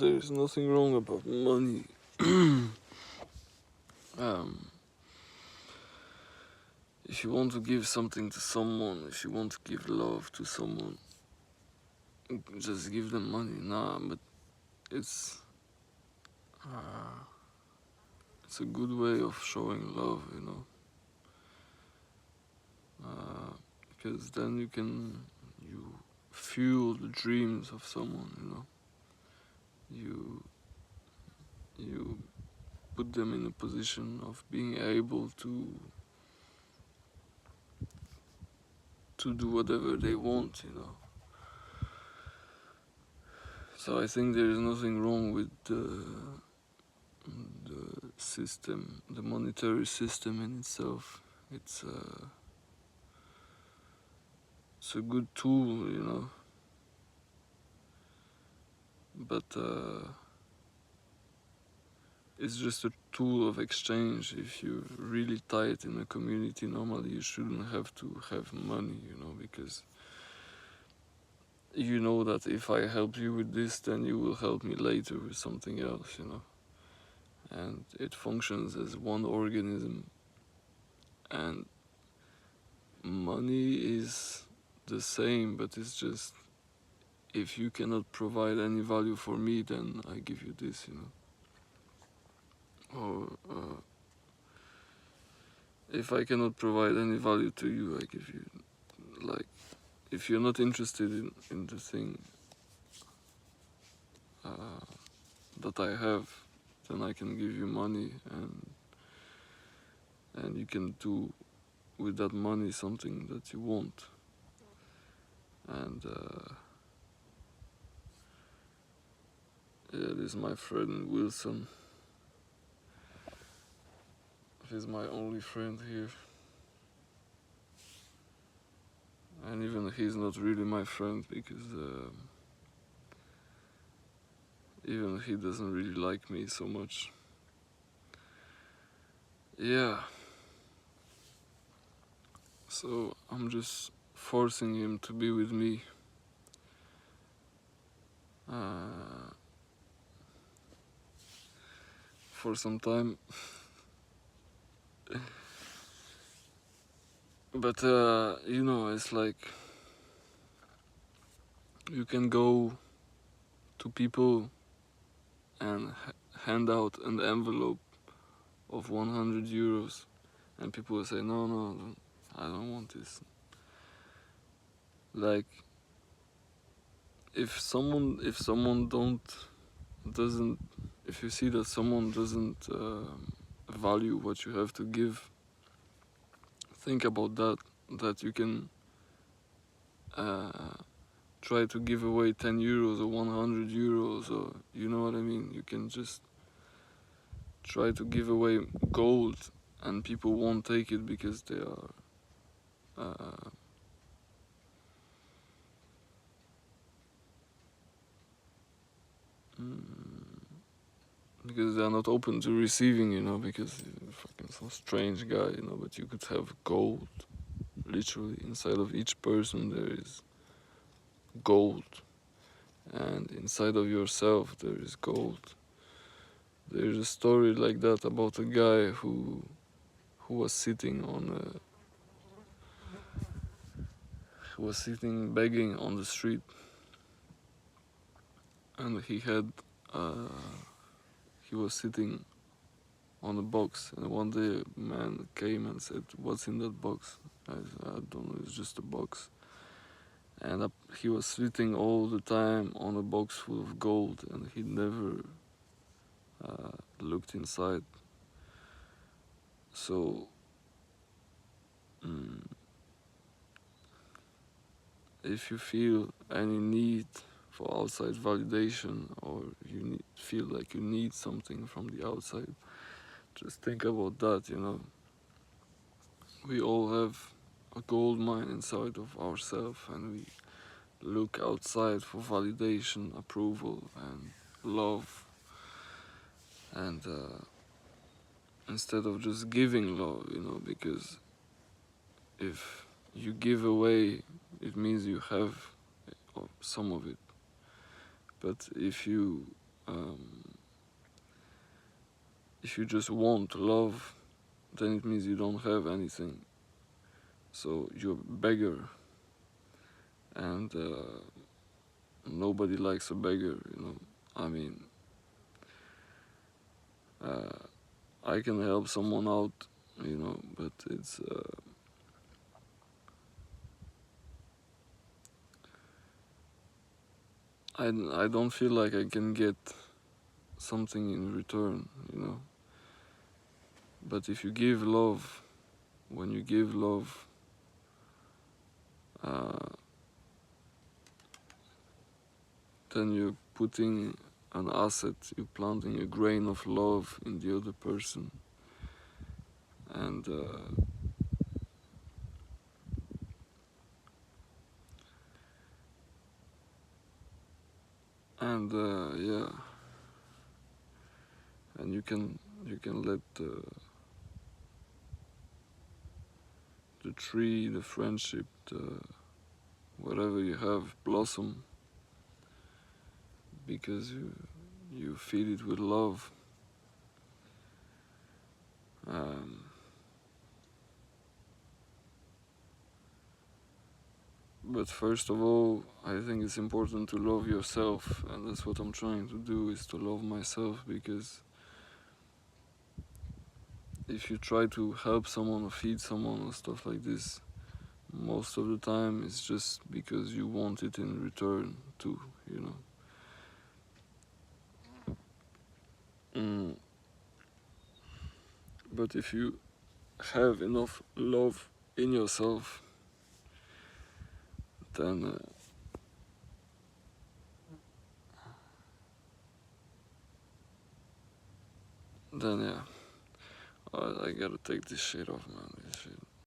there is nothing wrong about money. um, if you want to give something to someone, if you want to give love to someone, just give them money. Nah, but it's uh, it's a good way of showing love, because then you fuel the dreams of someone. You put them in a position of being able to do whatever they want. So I think there is nothing wrong with the system, the monetary system in itself. It's a good tool, but it's just a tool of exchange. If you're really tight in a community, normally you shouldn't have to have money, because you know that if I help you with this, then you will help me later with something else. And it functions as one organism, and money is the same, but it's just, if you cannot provide any value for me, then I give you this. Or if I cannot provide any value to you, I give you, like, if you're not interested in the thing that I have, then I can give you money, and you can do with that money something that you want. And yeah, this is my friend Wilson. He's my only friend here. And even he's not really my friend, because even he doesn't really like me so much. Yeah. So I'm just forcing him to be with me. For some time. But it's like, you can go to people and hand out an envelope of 100 euros, and people will say, no, I don't want this. Like, if you see that someone doesn't value what you have to give, think about that you can try to give away 10 euros or 100 euros, or, you know what I mean? You can just try to give away gold, and people won't take it because they are because they are not open to receiving, because you're fucking some strange guy, but you could have gold. Literally, inside of each person there is gold, and inside of yourself there is gold. There's a story like that about a guy who was sitting begging on the street, and he was sitting on a box, and one day a man came and said, "What's in that box?" I said, "I don't know, it's just a box." And he was sitting all the time on a box full of gold, and he never looked inside. So if you feel any need for outside validation, or feel like you need something from the outside, just think about that. We all have a gold mine inside of ourselves, and we look outside for validation, approval, and love. And instead of just giving love, because if you give away, it means you have some of it. But if you Um, if you just want love, then it means you don't have anything. So you're a beggar, and nobody likes a beggar, you know. I mean, uh, I can help someone out, you know, but it's I don't feel like I can get something in return, you know. But if you give love, when you give love, uh, then you're putting an asset, you're planting a grain of love in the other person, and yeah, and you can let the tree, the friendship, the whatever you have blossom because you feed it with love. Um, but first of all, I think it's important to love yourself, and that's what I'm trying to do, is to love myself, because if you try to help someone or feed someone or stuff like this, most of the time it's just because you want it in return too, you know. Mm. But if you have enough love in yourself, then yeah, I gotta take this shit off, man. This shit.